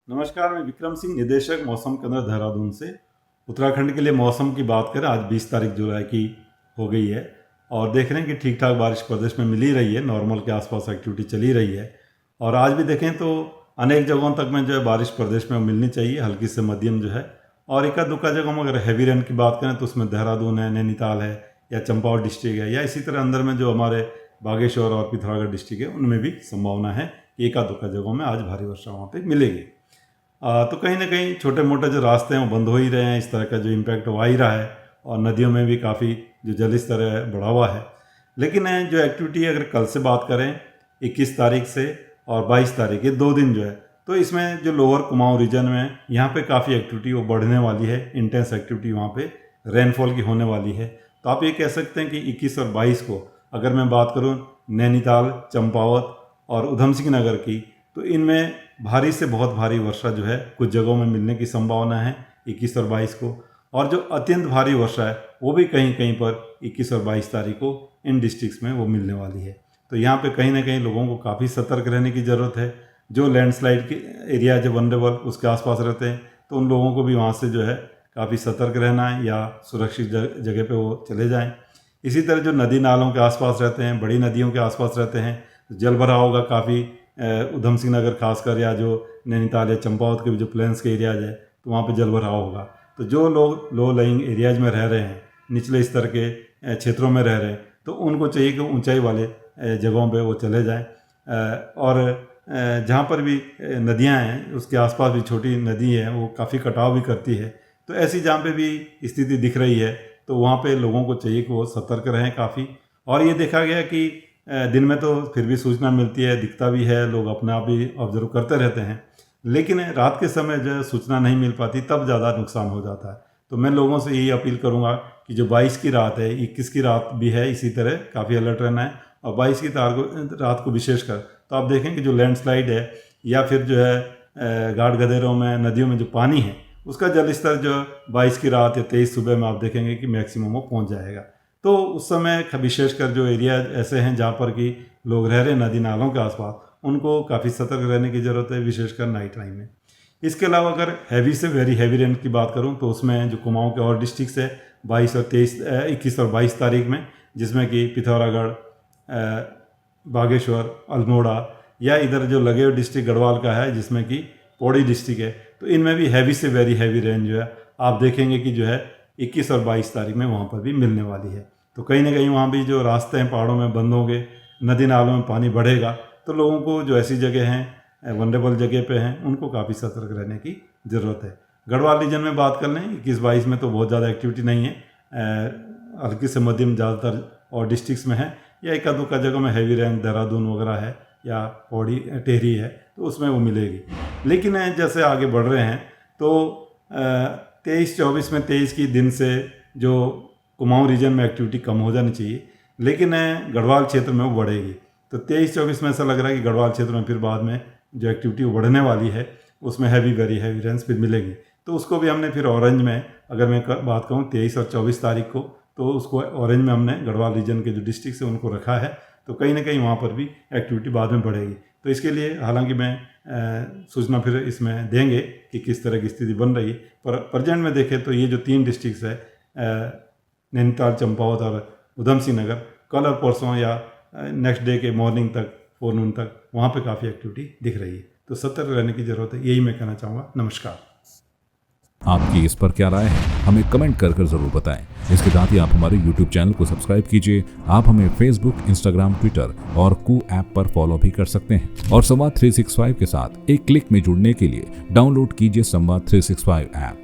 नमस्कार, मैं विक्रम सिंह, निदेशक मौसम केंद्र देहरादून से। उत्तराखंड के लिए मौसम की बात करें, आज 20 तारीख जुलाई की हो गई है और देख रहे हैं कि ठीक ठाक बारिश प्रदेश में मिल ही रही है। नॉर्मल के आसपास एक्टिविटी चली रही है और आज भी देखें तो अनेक जगहों तक में जो है बारिश प्रदेश में मिलनी चाहिए, हल्की से मध्यम जो है। और एका दुक्का जगह में अगर हैवी रेन की बात करें तो उसमें देहरादून है, नैनीताल है या चंपावत डिस्ट्रिक्ट है, या इसी तरह अंदर में जो हमारे बागेश्वर और पिथौरागढ़ डिस्ट्रिक्ट है उनमें भी संभावना है कि एका दुक्का जगहों में आज भारी वर्षा वहाँ पर मिलेगी। तो कहीं ना कहीं छोटे मोटे जो रास्ते हैं वो बंद हो ही रहे हैं, इस तरह का जो इम्पैक्ट हो ही रहा है और नदियों में भी काफ़ी जो जल स्तर है बढ़ा हुआ है। लेकिन जो एक्टिविटी अगर कल से बात करें 21 तारीख से और 22 तारीख, ये 2 दिन जो है, तो इसमें जो लोअर कुमाऊं रीजन में यहाँ पे काफ़ी एक्टिविटी वो बढ़ने वाली है। इंटेंस एक्टिविटी वहाँ पे रेनफॉल की होने वाली है। तो आप ये कह सकते हैं कि 21 और 22 को अगर मैं बात करूँ नैनीताल, चंपावत और उधम सिंह नगर की, तो इनमें भारी से बहुत भारी वर्षा जो है कुछ जगहों में मिलने की संभावना है 21 और 22 को। और जो अत्यंत भारी वर्षा है वो भी कहीं कहीं पर 21 और 22 तारीख को इन डिस्ट्रिक्ट्स में वो मिलने वाली है। तो यहाँ पे कहीं ना कहीं लोगों को काफ़ी सतर्क रहने की ज़रूरत है। जो लैंडस्लाइड के एरिया जो वनरेबल उसके आसपास रहते हैं तो उन लोगों को भी वहाँ से जो है काफ़ी सतर्क रहना है या सुरक्षित जगह पे वो चले जाएं। इसी तरह जो नदी नालों के आसपास रहते हैं, बड़ी नदियों के आसपास रहते हैं, जल भरा होगा काफ़ी उधम सिंह नगर खासकर, या जो नैनीताल या चंपावत के जो प्लेन्स के एरियाज है तो वहाँ पे जल भराव होगा। तो जो लोग लो लाइंग एरियाज में रह रहे हैं, निचले स्तर के क्षेत्रों में रह रहे हैं, तो उनको चाहिए कि ऊंचाई वाले जगहों पे वो चले जाएं। और जहाँ पर भी नदियाँ हैं उसके आसपास भी छोटी नदी है वो काफ़ी कटाव भी करती है। तो ऐसी जहाँ पे भी स्थिति दिख रही है तो वहाँ पे लोगों को चाहिए कि वो सतर्क रहें काफ़ी। और ये देखा गया कि दिन में तो फिर भी सूचना मिलती है, दिखता भी है, लोग अपने आप भी ऑब्जर्व करते रहते हैं, लेकिन रात के समय जो सूचना नहीं मिल पाती तब ज़्यादा नुकसान हो जाता है। तो मैं लोगों से यही अपील करूंगा कि जो 22 की रात है, 21 की रात भी है, इसी तरह काफ़ी अलर्ट रहना है। और 22 की रात को विशेषकर तो आप देखें कि जो लैंडस्लाइड है या फिर जो है घाट गदेरों में, नदियों में जो पानी है उसका जल स्तर जो 22 की रात या 23 सुबह में आप देखेंगे कि मैक्सिमम वो पहुँच जाएगा। तो उस समय विशेषकर जो एरिया ऐसे हैं जहाँ पर कि लोग रह रहे हैं नदी नालों के आसपास, उनको काफ़ी सतर्क रहने की ज़रूरत है, विशेषकर नाइट टाइम में। इसके अलावा अगर हैवी से वेरी हैवी रेन की बात करूँ तो उसमें जो कुमाऊं के और डिस्ट्रिक्ट है 21 और 22 तारीख में, जिसमें कि पिथौरागढ़, बागेश्वर, अल्मोड़ा या इधर जो लगे हुए डिस्ट्रिक्ट गढ़वाल का है जिसमें कि पौड़ी डिस्ट्रिक्ट है, तो इनमें भी हैवी से वेरी हैवी रेन जो है आप देखेंगे कि जो है 21 और 22 तारीख में वहाँ पर भी मिलने वाली है। तो कहीं ना कहीं वहाँ भी जो रास्ते हैं पहाड़ों में बंद होंगे, नदी नालों में पानी बढ़ेगा, तो लोगों को जो ऐसी जगह हैं वनरेबल जगह पे हैं उनको काफ़ी सतर्क रहने की ज़रूरत है। गढ़वाल रीजन में बात कर लें 21-22 में तो बहुत ज़्यादा एक्टिविटी नहीं है, हल्की से मध्यम ज़्यादातर और डिस्ट्रिक्ट्स में है, या एका दुक्का जगह में हैवी रेन देहरादून वगैरह है या पौड़ी टेहरी है तो उसमें वो मिलेगी। लेकिन जैसे आगे बढ़ रहे हैं तो 23-24 में 23 की दिन से जो कुमाऊं रीजन में एक्टिविटी कम हो जानी चाहिए, लेकिन गढ़वाल क्षेत्र में वो बढ़ेगी। तो 23-24 में ऐसा लग रहा है कि गढ़वाल क्षेत्र में फिर बाद में जो एक्टिविटी वो बढ़ने वाली है उसमें हैवी वेरी हैवी रेंस फिर मिलेगी। तो उसको भी हमने फिर ऑरेंज में, अगर मैं बात कहूँ 23 और 24 तारीख को, तो उसको ऑरेंज में हमने गढ़वाल रीजन के जो डिस्ट्रिक्ट है उनको रखा है। तो कहीं ना कहीं वहाँ पर भी एक्टिविटी बाद में बढ़ेगी। तो इसके लिए हालांकि मैं सूचना फिर इसमें देंगे कि किस तरह की स्थिति बन रही है, पर प्रेजेंट में देखें तो ये जो 3 डिस्ट्रिक्ट है नैनीताल, चंपावत और उधम सिंह नगर, कल और परसों या नेक्स्ट डे के मॉर्निंग तक, फोरनून तक वहाँ पे काफ़ी एक्टिविटी दिख रही है। तो सतर्क रहने की ज़रूरत है, यही मैं कहना चाहूँगा। नमस्कार। आपकी इस पर क्या राय है, हमें कमेंट कर ज़रूर बताएं। इसके साथ ही आप हमारे YouTube चैनल को सब्सक्राइब कीजिए। आप हमें Facebook, Instagram, Twitter और कू ऐप पर फॉलो भी कर सकते हैं। और संवाद 365 के साथ एक क्लिक में जुड़ने के लिए डाउनलोड कीजिए संवाद 365 ऐप।